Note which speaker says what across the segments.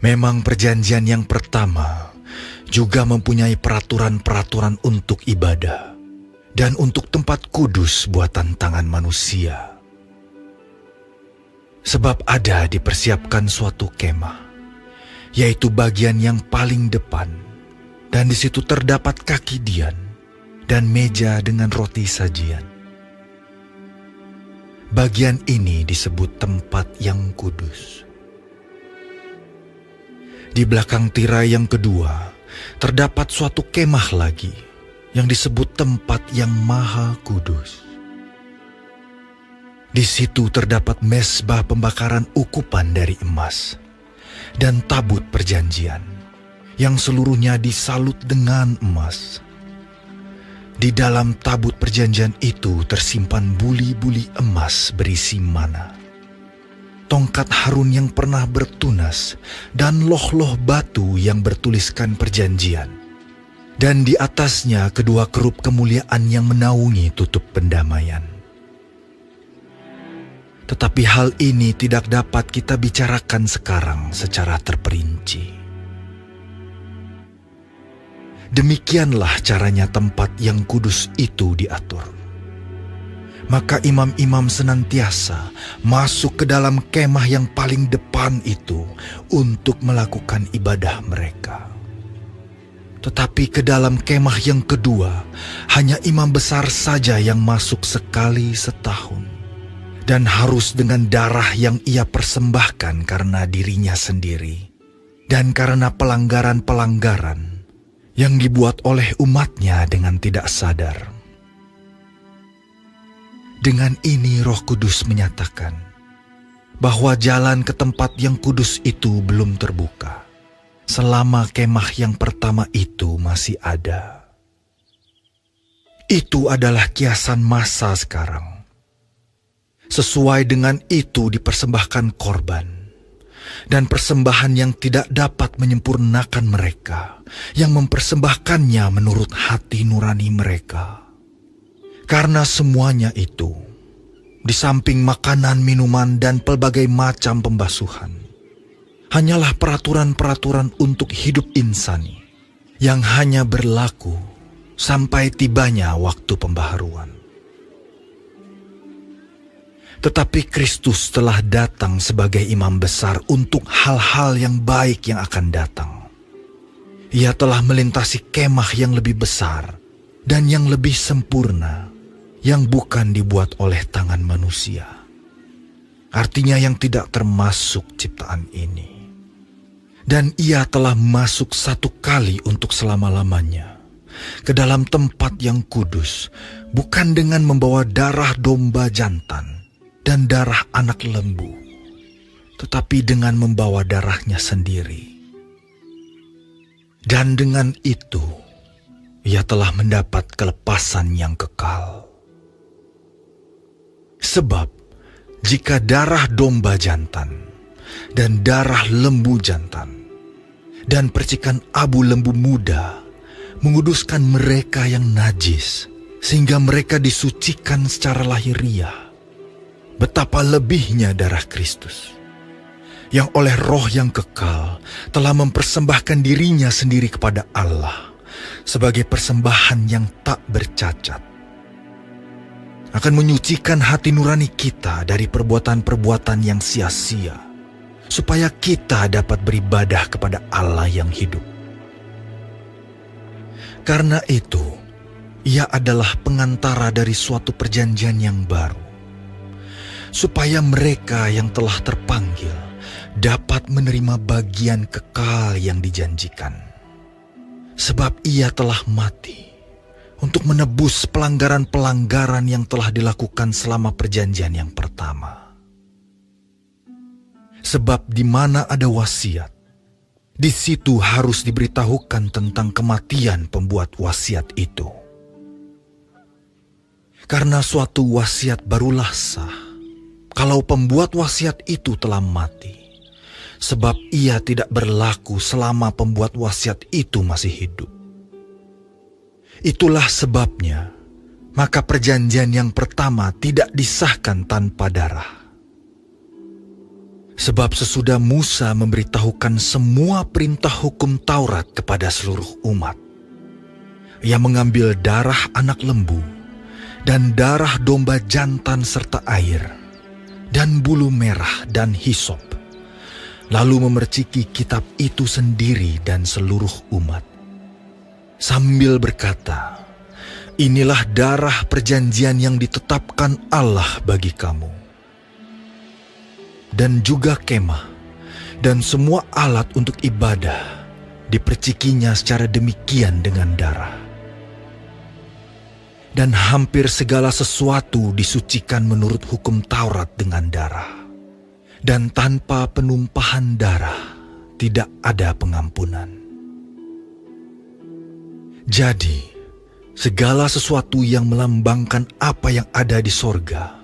Speaker 1: Memang perjanjian yang pertama juga mempunyai peraturan-peraturan untuk ibadah dan untuk tempat kudus buatan tangan manusia. Sebab ada dipersiapkan suatu kemah, yaitu bagian yang paling depan, dan di situ terdapat kaki dian dan meja dengan roti sajian. Bagian ini disebut tempat yang kudus. Di belakang tirai yang kedua, terdapat suatu kemah lagi yang disebut tempat yang maha kudus. Di situ terdapat mezbah pembakaran ukupan dari emas dan tabut perjanjian yang seluruhnya disalut dengan emas. Di dalam tabut perjanjian itu tersimpan buli-buli emas berisi mana, tongkat Harun yang pernah bertunas, dan loh-loh batu yang bertuliskan perjanjian. Dan di atasnya kedua kerup kemuliaan yang menaungi tutup pendamaian. Tetapi hal ini tidak dapat kita bicarakan sekarang secara terperinci. Demikianlah caranya tempat yang kudus itu diatur. Maka imam-imam senantiasa masuk ke dalam kemah yang paling depan itu untuk melakukan ibadah mereka. Tetapi ke dalam kemah yang kedua, hanya imam besar saja yang masuk sekali setahun. Dan harus dengan darah yang ia persembahkan karena dirinya sendiri. Dan karena pelanggaran-pelanggaran yang dibuat oleh umatnya dengan tidak sadar. Dengan ini Roh Kudus menyatakan bahwa jalan ke tempat yang kudus itu belum terbuka selama kemah yang pertama itu masih ada. Itu adalah kiasan masa sekarang. Sesuai dengan itu dipersembahkan korban dan persembahan yang tidak dapat menyempurnakan mereka, yang mempersembahkannya menurut hati nurani mereka. Karena semuanya itu, di samping makanan, minuman, dan pelbagai macam pembasuhan, hanyalah peraturan-peraturan untuk hidup insani yang hanya berlaku sampai tibanya waktu pembaharuan. Tetapi Kristus telah datang sebagai imam besar untuk hal-hal yang baik yang akan datang. Ia telah melintasi kemah yang lebih besar dan yang lebih sempurna, yang bukan dibuat oleh tangan manusia. Artinya yang tidak termasuk ciptaan ini. Dan ia telah masuk satu kali untuk selama-lamanya ke dalam tempat yang kudus, bukan dengan membawa darah domba jantan dan darah anak lembu, tetapi dengan membawa darahnya sendiri. Dan dengan itu, ia telah mendapat kelepasan yang kekal. Sebab, jika darah domba jantan dan darah lembu jantan dan percikan abu lembu muda menguduskan mereka yang najis, sehingga mereka disucikan secara lahiriah, betapa lebihnya darah Kristus, yang oleh Roh yang kekal telah mempersembahkan dirinya sendiri kepada Allah sebagai persembahan yang tak bercacat, akan menyucikan hati nurani kita dari perbuatan-perbuatan yang sia-sia, supaya kita dapat beribadah kepada Allah yang hidup. Karena itu, ia adalah pengantara dari suatu perjanjian yang baru, supaya mereka yang telah terpanggil dapat menerima bagian kekal yang dijanjikan. Sebab ia telah mati untuk menebus pelanggaran-pelanggaran yang telah dilakukan selama perjanjian yang pertama. Sebab di mana ada wasiat, di situ harus diberitahukan tentang kematian pembuat wasiat itu. Karena suatu wasiat barulah sah kalau pembuat wasiat itu telah mati, sebab ia tidak berlaku selama pembuat wasiat itu masih hidup. Itulah sebabnya, maka perjanjian yang pertama tidak disahkan tanpa darah. Sebab sesudah Musa memberitahukan semua perintah hukum Taurat kepada seluruh umat, ia mengambil darah anak lembu dan darah domba jantan serta air dan bulu merah dan hisop, lalu memerciki kitab itu sendiri dan seluruh umat, sambil berkata, "Inilah darah perjanjian yang ditetapkan Allah bagi kamu." Dan juga kemah dan semua alat untuk ibadah dipercikinya secara demikian dengan darah. Dan hampir segala sesuatu disucikan menurut hukum Taurat dengan darah. Dan tanpa penumpahan darah tidak ada pengampunan. Jadi, segala sesuatu yang melambangkan apa yang ada di sorga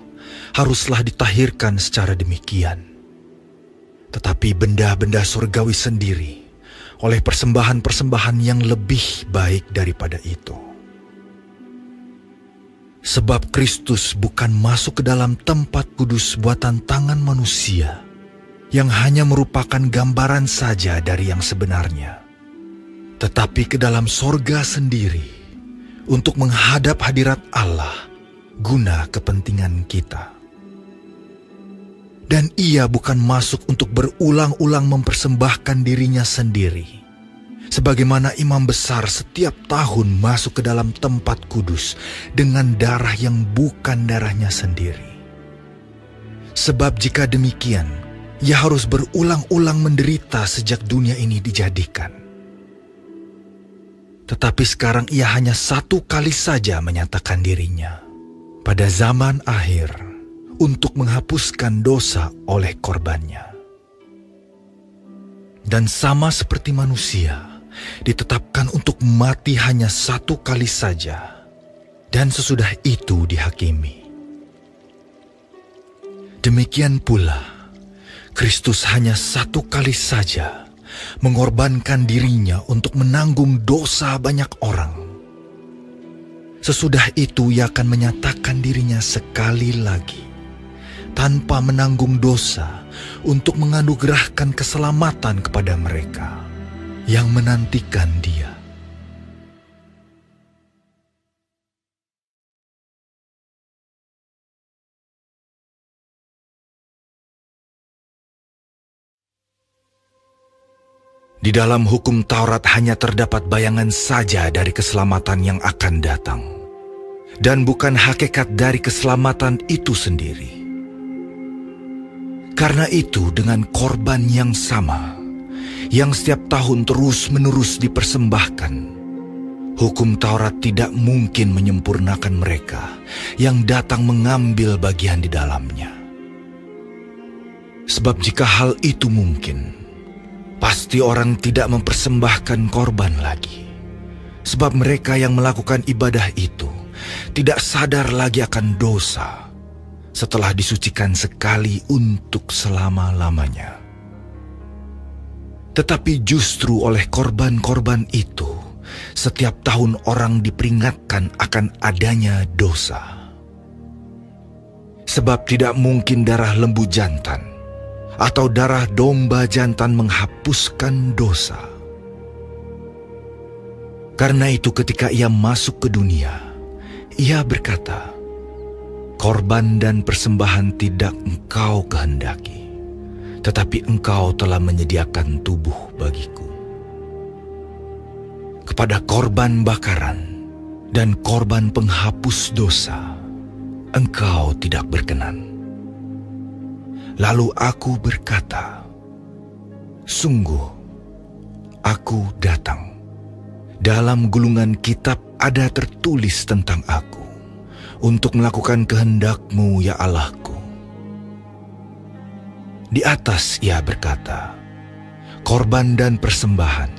Speaker 1: haruslah ditahirkan secara demikian. Tetapi benda-benda surgawi sendiri oleh persembahan-persembahan yang lebih baik daripada itu. Sebab Kristus bukan masuk ke dalam tempat kudus buatan tangan manusia yang hanya merupakan gambaran saja dari yang sebenarnya, tetapi ke dalam sorga sendiri untuk menghadap hadirat Allah guna kepentingan kita. Dan ia bukan masuk untuk berulang-ulang mempersembahkan dirinya sendiri, sebagaimana imam besar setiap tahun masuk ke dalam tempat kudus dengan darah yang bukan darahnya sendiri. Sebab jika demikian, ia harus berulang-ulang menderita sejak dunia ini dijadikan. Tetapi sekarang ia hanya satu kali saja menyatakan dirinya pada zaman akhir untuk menghapuskan dosa oleh korbannya. Dan sama seperti manusia, ditetapkan untuk mati hanya satu kali saja, dan sesudah itu dihakimi. Demikian pula, Kristus hanya satu kali saja mengorbankan dirinya untuk menanggung dosa banyak orang. Sesudah itu ia akan menyatakan dirinya sekali lagi, tanpa menanggung dosa, untuk menganugerahkan keselamatan kepada mereka yang menantikan Dia. Di dalam hukum Taurat hanya terdapat bayangan saja dari keselamatan yang akan datang, dan bukan hakikat dari keselamatan itu sendiri. Karena itu dengan korban yang sama, yang setiap tahun terus-menerus dipersembahkan, hukum Taurat tidak mungkin menyempurnakan mereka yang datang mengambil bagian di dalamnya. Sebab jika hal itu mungkin, pasti orang tidak mempersembahkan korban lagi. Sebab mereka yang melakukan ibadah itu tidak sadar lagi akan dosa setelah disucikan sekali untuk selama-lamanya. Tetapi justru oleh korban-korban itu, setiap tahun orang diperingatkan akan adanya dosa. Sebab tidak mungkin darah lembu jantan atau darah domba jantan menghapuskan dosa. Karena itu ketika ia masuk ke dunia, ia berkata, "Korban dan persembahan tidak engkau kehendaki, tetapi engkau telah menyediakan tubuh bagiku. Kepada korban bakaran dan korban penghapus dosa, engkau tidak berkenan." Lalu aku berkata, "Sungguh, aku datang. Dalam gulungan kitab ada tertulis tentang aku, untuk melakukan kehendak-Mu, ya Allahku." Di atas ia berkata, "Korban dan persembahan,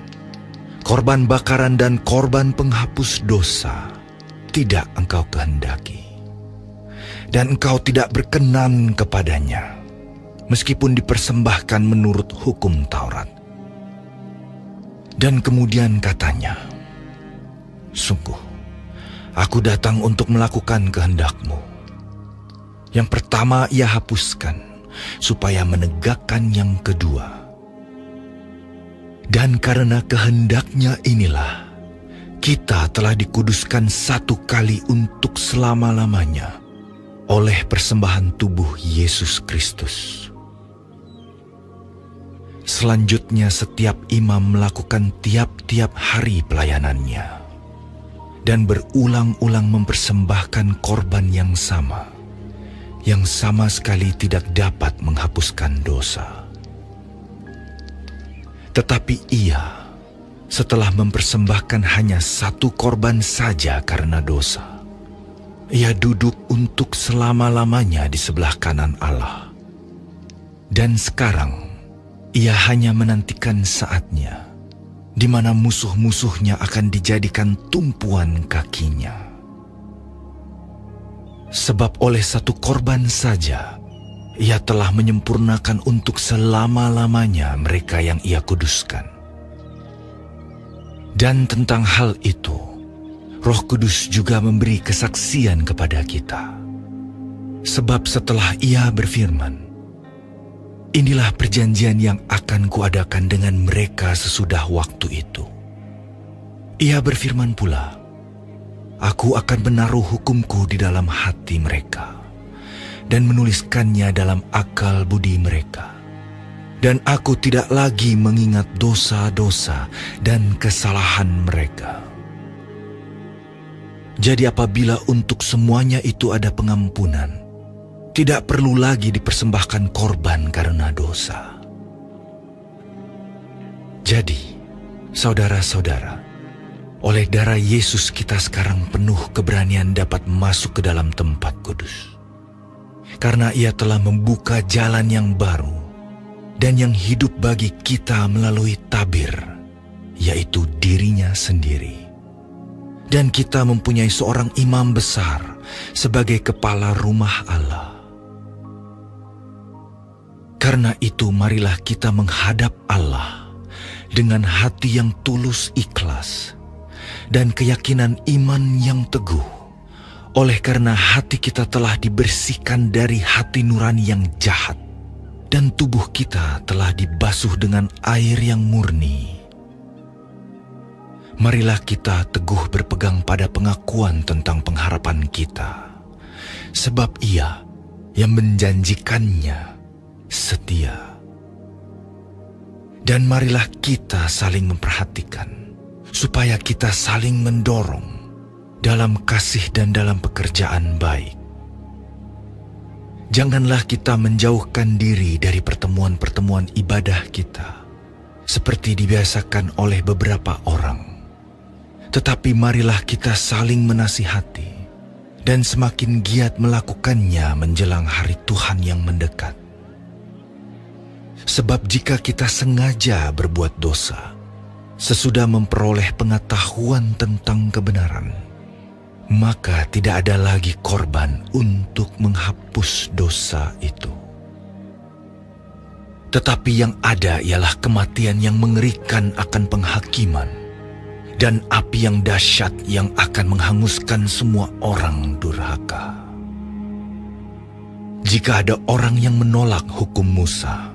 Speaker 1: korban bakaran dan korban penghapus dosa tidak engkau kehendaki, dan engkau tidak berkenan kepadanya, meskipun dipersembahkan menurut hukum Taurat." Dan kemudian katanya, "Sungguh, aku datang untuk melakukan kehendak-Mu." Yang pertama ia hapuskan supaya menegakkan yang kedua. Dan karena kehendaknya inilah, kita telah dikuduskan satu kali untuk selama-lamanya oleh persembahan tubuh Yesus Kristus. Selanjutnya setiap imam melakukan tiap-tiap hari pelayanannya dan berulang-ulang mempersembahkan korban yang sama sekali tidak dapat menghapuskan dosa. Tetapi ia, setelah mempersembahkan hanya satu korban saja karena dosa, ia duduk untuk selama-lamanya di sebelah kanan Allah. Dan sekarang, ia hanya menantikan saatnya di mana musuh-musuhnya akan dijadikan tumpuan kakinya. Sebab oleh satu korban saja, ia telah menyempurnakan untuk selama-lamanya mereka yang ia kuduskan. Dan tentang hal itu, Roh Kudus juga memberi kesaksian kepada kita. Sebab setelah ia berfirman, "Inilah perjanjian yang akan kuadakan dengan mereka sesudah waktu itu." Ia berfirman pula, "Aku akan menaruh hukumku di dalam hati mereka dan menuliskannya dalam akal budi mereka. Dan aku tidak lagi mengingat dosa-dosa dan kesalahan mereka." Jadi apabila untuk semuanya itu ada pengampunan, tidak perlu lagi dipersembahkan korban karena dosa. Jadi, saudara-saudara, oleh darah Yesus kita sekarang penuh keberanian dapat masuk ke dalam tempat kudus. Karena ia telah membuka jalan yang baru dan yang hidup bagi kita melalui tabir, yaitu dirinya sendiri. Dan kita mempunyai seorang imam besar sebagai kepala rumah Allah. Karena itu marilah kita menghadap Allah dengan hati yang tulus ikhlas dan keyakinan iman yang teguh, oleh karena hati kita telah dibersihkan dari hati nurani yang jahat dan tubuh kita telah dibasuh dengan air yang murni. Marilah kita teguh berpegang pada pengakuan tentang pengharapan kita, sebab Ia yang menjanjikannya setia. Dan marilah kita saling memperhatikan, supaya kita saling mendorong dalam kasih dan dalam pekerjaan baik. Janganlah kita menjauhkan diri dari pertemuan-pertemuan ibadah kita, seperti dibiasakan oleh beberapa orang. Tetapi marilah kita saling menasihati, dan semakin giat melakukannya menjelang hari Tuhan yang mendekat. Sebab jika kita sengaja berbuat dosa, sesudah memperoleh pengetahuan tentang kebenaran, maka tidak ada lagi korban untuk menghapus dosa itu. Tetapi yang ada ialah kematian yang mengerikan akan penghakiman, dan api yang dahsyat yang akan menghanguskan semua orang durhaka. Jika ada orang yang menolak hukum Musa,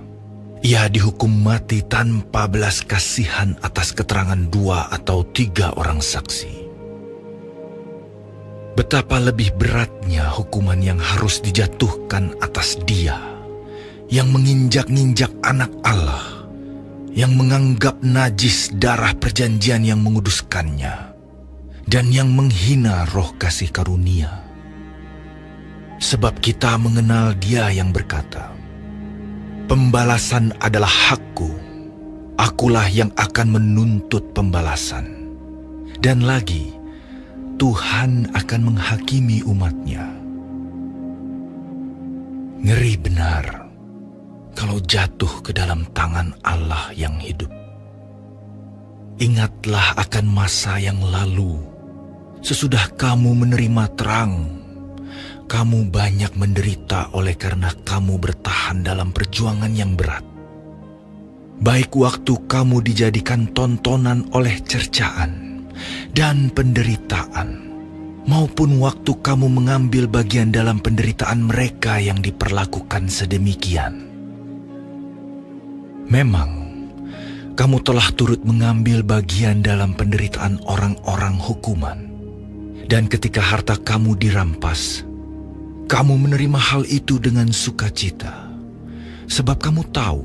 Speaker 1: ia dihukum mati tanpa belas kasihan atas keterangan 2 atau 3 orang saksi. Betapa lebih beratnya hukuman yang harus dijatuhkan atas dia yang menginjak-injak anak Allah, yang menganggap najis darah perjanjian yang menguduskannya, dan yang menghina roh kasih karunia. Sebab kita mengenal Dia yang berkata, "Pembalasan adalah hakku, akulah yang akan menuntut pembalasan." Dan lagi, Tuhan akan menghakimi umatnya. Ngeri benar kalau jatuh ke dalam tangan Allah yang hidup. Ingatlah akan masa yang lalu. Sesudah kamu menerima terang, kamu banyak menderita oleh karena kamu bertahan dalam perjuangan yang berat. Baik waktu kamu dijadikan tontonan oleh cercaan dan penderitaan, maupun waktu kamu mengambil bagian dalam penderitaan mereka yang diperlakukan sedemikian. Memang, kamu telah turut mengambil bagian dalam penderitaan orang-orang hukuman. Dan ketika harta kamu dirampas, kamu menerima hal itu dengan sukacita. Sebab kamu tahu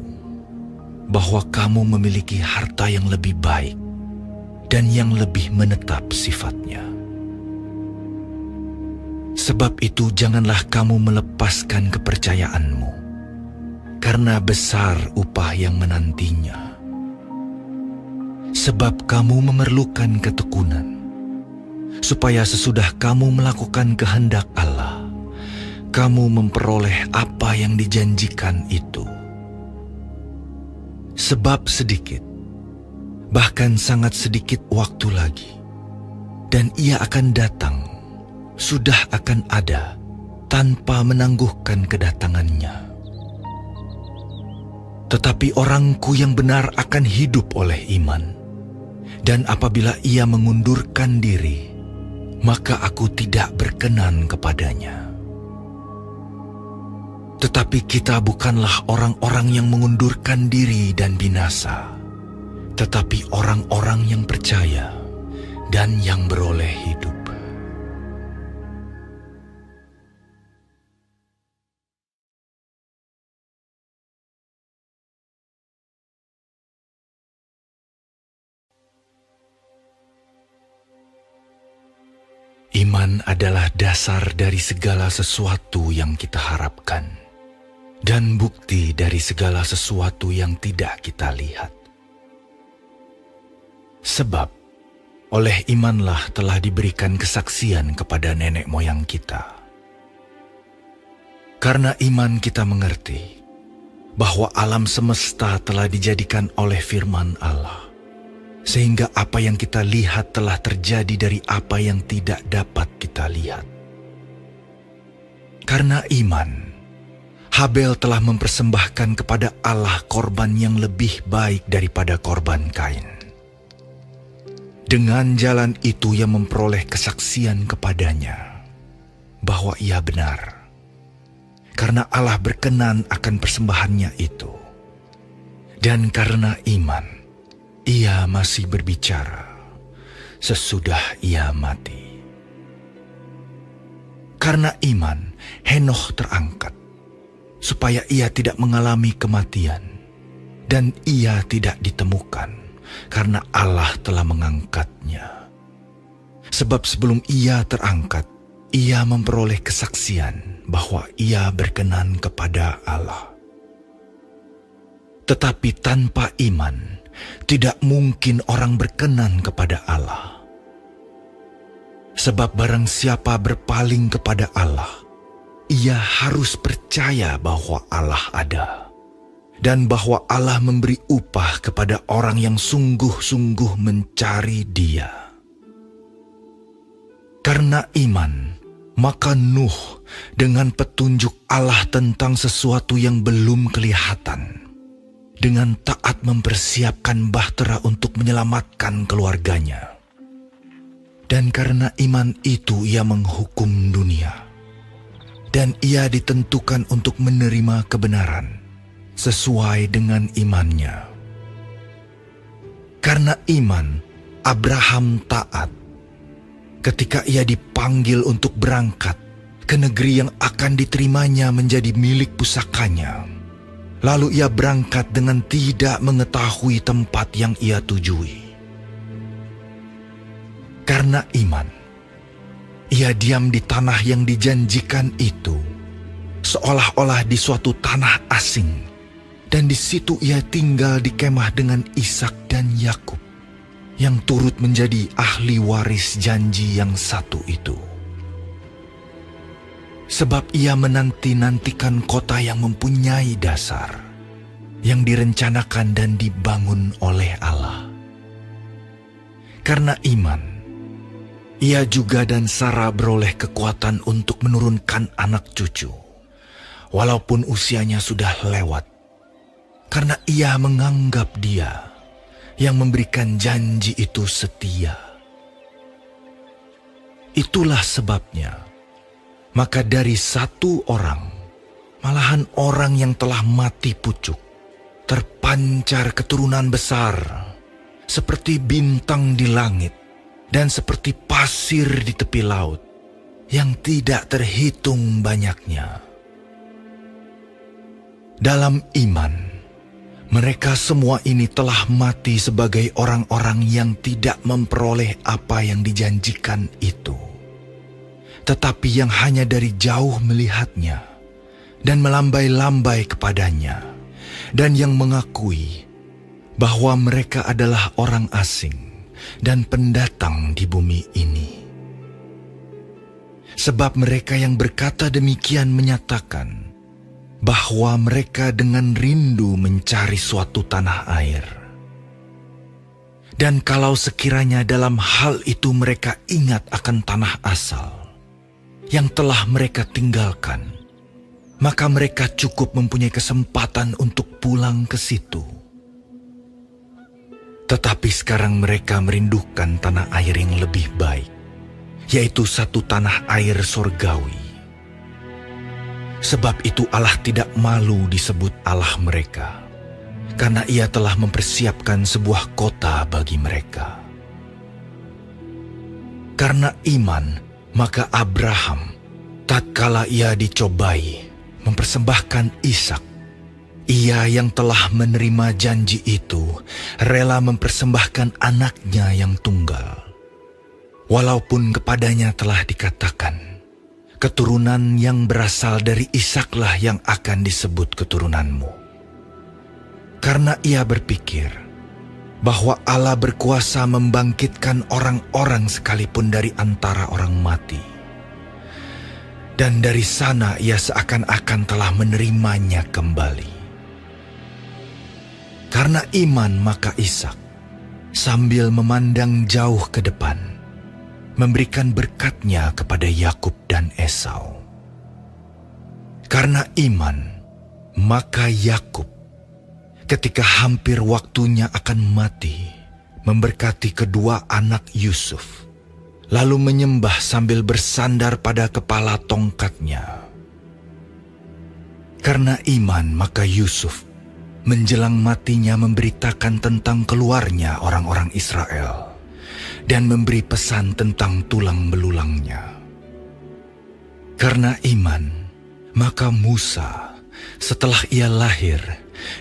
Speaker 1: bahwa kamu memiliki harta yang lebih baik dan yang lebih menetap sifatnya. Sebab itu janganlah kamu melepaskan kepercayaanmu, karena besar upah yang menantinya. Sebab kamu memerlukan ketekunan, supaya sesudah kamu melakukan kehendak Allah, kamu memperoleh apa yang dijanjikan itu. Sebab sedikit, bahkan sangat sedikit waktu lagi, dan Ia akan datang, sudah akan ada, tanpa menangguhkan kedatangannya. Tetapi orangku yang benar akan hidup oleh iman. Dan apabila ia mengundurkan diri, maka aku tidak berkenan kepadanya. Tetapi kita bukanlah orang-orang yang mengundurkan diri dan binasa, tetapi orang-orang yang percaya dan yang beroleh hidup. Iman adalah dasar dari segala sesuatu yang kita harapkan, dan bukti dari segala sesuatu yang tidak kita lihat. Sebab, oleh imanlah telah diberikan kesaksian kepada nenek moyang kita. Karena iman kita mengerti bahwa alam semesta telah dijadikan oleh firman Allah, sehingga apa yang kita lihat telah terjadi dari apa yang tidak dapat kita lihat. Karena iman, Habel telah mempersembahkan kepada Allah korban yang lebih baik daripada korban Kain. Dengan jalan itu ia memperoleh kesaksian kepadanya bahwa ia benar, karena Allah berkenan akan persembahannya itu. Dan karena iman, ia masih berbicara sesudah ia mati. Karena iman, Henokh terangkat, supaya ia tidak mengalami kematian, dan ia tidak ditemukan, karena Allah telah mengangkatnya. Sebab sebelum ia terangkat, ia memperoleh kesaksian bahwa ia berkenan kepada Allah. Tetapi tanpa iman, tidak mungkin orang berkenan kepada Allah. Sebab barang siapa berpaling kepada Allah, ia harus percaya bahwa Allah ada, dan bahwa Allah memberi upah kepada orang yang sungguh-sungguh mencari Dia. Karena iman, maka Nuh dengan petunjuk Allah tentang sesuatu yang belum kelihatan, dengan taat mempersiapkan bahtera untuk menyelamatkan keluarganya. Dan karena iman itu ia menghukum dunia, dan ia ditentukan untuk menerima kebenaran sesuai dengan imannya. Karena iman, Abraham taat ketika ia dipanggil untuk berangkat ke negeri yang akan diterimanya menjadi milik pusakanya. Lalu ia berangkat dengan tidak mengetahui tempat yang ia tujui. Karena iman, ia diam di tanah yang dijanjikan itu, seolah-olah di suatu tanah asing, dan di situ ia tinggal di kemah dengan Ishak dan Yakub, yang turut menjadi ahli waris janji yang satu itu. Sebab ia menanti-nantikan kota yang mempunyai dasar, yang direncanakan dan dibangun oleh Allah. Karena iman, ia juga dan Sarah beroleh kekuatan untuk menurunkan anak cucu, walaupun usianya sudah lewat, karena ia menganggap Dia yang memberikan janji itu setia. Itulah sebabnya, maka dari satu orang, malahan orang yang telah mati pucuk, terpancar keturunan besar, seperti bintang di langit dan seperti pasir di tepi laut, yang tidak terhitung banyaknya. Dalam iman, mereka semua ini telah mati sebagai orang-orang yang tidak memperoleh apa yang dijanjikan itu, tetapi yang hanya dari jauh melihatnya dan melambai-lambai kepadanya, dan yang mengakui bahwa mereka adalah orang asing dan pendatang di bumi ini. Sebab mereka yang berkata demikian menyatakan bahwa mereka dengan rindu mencari suatu tanah air. Dan kalau sekiranya dalam hal itu mereka ingat akan tanah asal yang telah mereka tinggalkan, maka mereka cukup mempunyai kesempatan untuk pulang ke situ. Tetapi sekarang mereka merindukan tanah air yang lebih baik, yaitu satu tanah air sorgawi. Sebab itu Allah tidak malu disebut Allah mereka, karena Ia telah mempersiapkan sebuah kota bagi mereka. Karena iman, maka Abraham, tatkala ia dicobai, mempersembahkan Ishak. Ia yang telah menerima janji itu, rela mempersembahkan anaknya yang tunggal. Walaupun kepadanya telah dikatakan, keturunan yang berasal dari Ishaklah yang akan disebut keturunanmu. Karena ia berpikir bahwa Allah berkuasa membangkitkan orang-orang sekalipun dari antara orang mati. Dan dari sana ia seakan-akan telah menerimanya kembali. Karena iman maka Ishak, sambil memandang jauh ke depan, memberikan berkatnya kepada Yakub dan Esau. Karena iman, maka Yakub, ketika hampir waktunya akan mati, memberkati kedua anak Yusuf, lalu menyembah sambil bersandar pada kepala tongkatnya. Karena iman, maka Yusuf, menjelang matinya memberitakan tentang keluarnya orang-orang Israel, dan memberi pesan tentang tulang belulangnya. Karena iman, maka Musa, setelah ia lahir,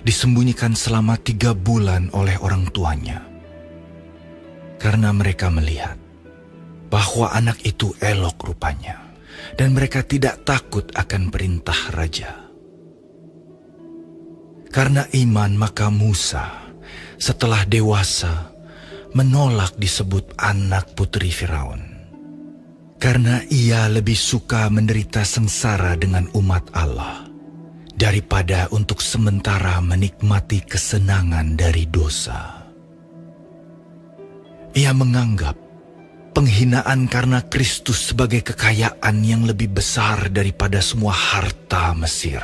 Speaker 1: disembunyikan selama 3 bulan oleh orang tuanya. Karena mereka melihat bahwa anak itu elok rupanya, dan mereka tidak takut akan perintah raja. Karena iman, maka Musa, setelah dewasa, menolak disebut anak putri Firaun, karena ia lebih suka menderita sengsara dengan umat Allah daripada untuk sementara menikmati kesenangan dari dosa. Ia menganggap penghinaan karena Kristus sebagai kekayaan yang lebih besar daripada semua harta Mesir,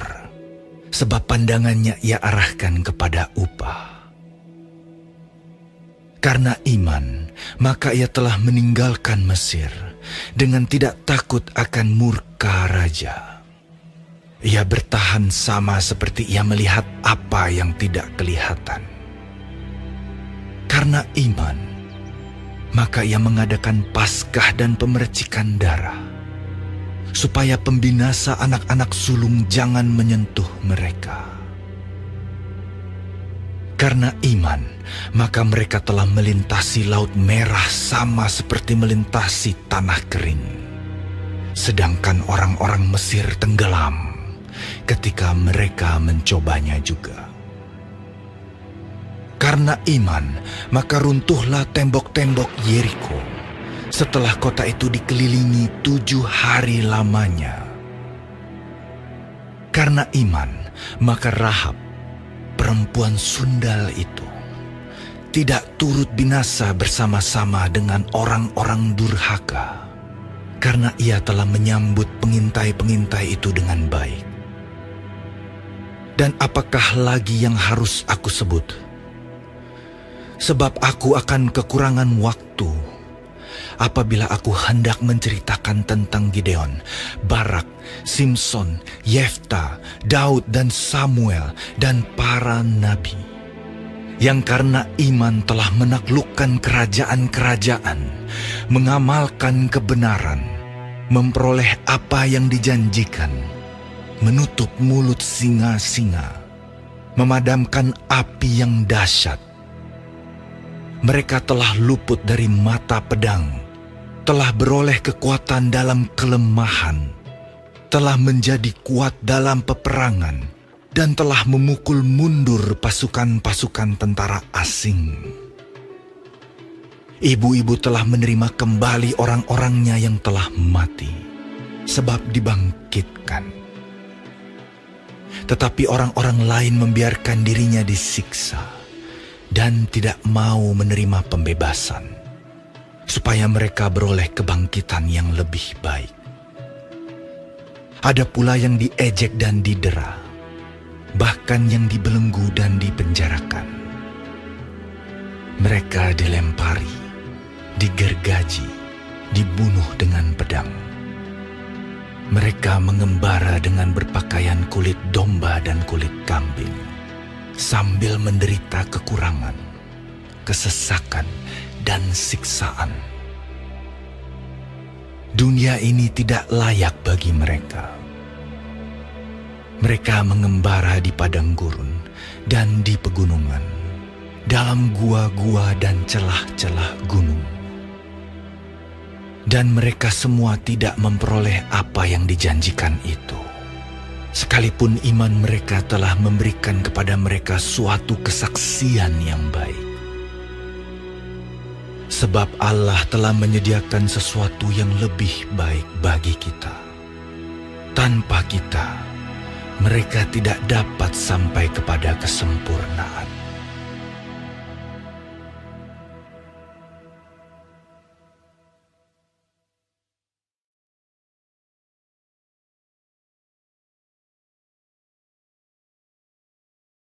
Speaker 1: sebab pandangannya ia arahkan kepada upah. Karena iman, maka ia telah meninggalkan Mesir dengan tidak takut akan murka raja. Ia bertahan sama seperti ia melihat apa yang tidak kelihatan. Karena iman, maka ia mengadakan Paskah dan pemercikan darah, supaya pembinasa anak-anak sulung jangan menyentuh mereka. Karena iman, maka mereka telah melintasi Laut Merah sama seperti melintasi tanah kering. Sedangkan orang-orang Mesir tenggelam ketika mereka mencobanya juga. Karena iman, maka runtuhlah tembok-tembok Yeriko setelah kota itu dikelilingi 7 hari lamanya. Karena iman, maka Rahab, perempuan sundal itu, tidak turut binasa bersama-sama dengan orang-orang durhaka, karena ia telah menyambut pengintai-pengintai itu dengan baik. Dan apakah lagi yang harus aku sebut? Sebab aku akan kekurangan waktu, apabila aku hendak menceritakan tentang Gideon, Barak, Simson, Yefta, Daud dan Samuel dan para nabi, yang karena iman telah menaklukkan kerajaan-kerajaan, mengamalkan kebenaran, memperoleh apa yang dijanjikan, menutup mulut singa-singa, memadamkan api yang dahsyat. Mereka telah luput dari mata pedang, telah beroleh kekuatan dalam kelemahan, telah menjadi kuat dalam peperangan, dan telah memukul mundur pasukan-pasukan tentara asing. Ibu-ibu telah menerima kembali orang-orangnya yang telah mati, sebab dibangkitkan. Tetapi orang-orang lain membiarkan dirinya disiksa dan tidak mau menerima pembebasan, supaya mereka beroleh kebangkitan yang lebih baik. Ada pula yang diejek dan didera, bahkan yang dibelenggu dan dipenjarakan. Mereka dilempari, digergaji, dibunuh dengan pedang. Mereka mengembara dengan berpakaian kulit domba dan kulit kambing, sambil menderita kekurangan, kesesakan, dan siksaan. Dunia ini tidak layak bagi mereka. Mereka mengembara di padang gurun dan di pegunungan, dalam gua-gua dan celah-celah gunung. Dan mereka semua tidak memperoleh apa yang dijanjikan itu, sekalipun iman mereka telah memberikan kepada mereka suatu kesaksian yang baik. Sebab Allah telah menyediakan sesuatu yang lebih baik bagi kita. Tanpa kita, mereka tidak dapat sampai kepada kesempurnaan.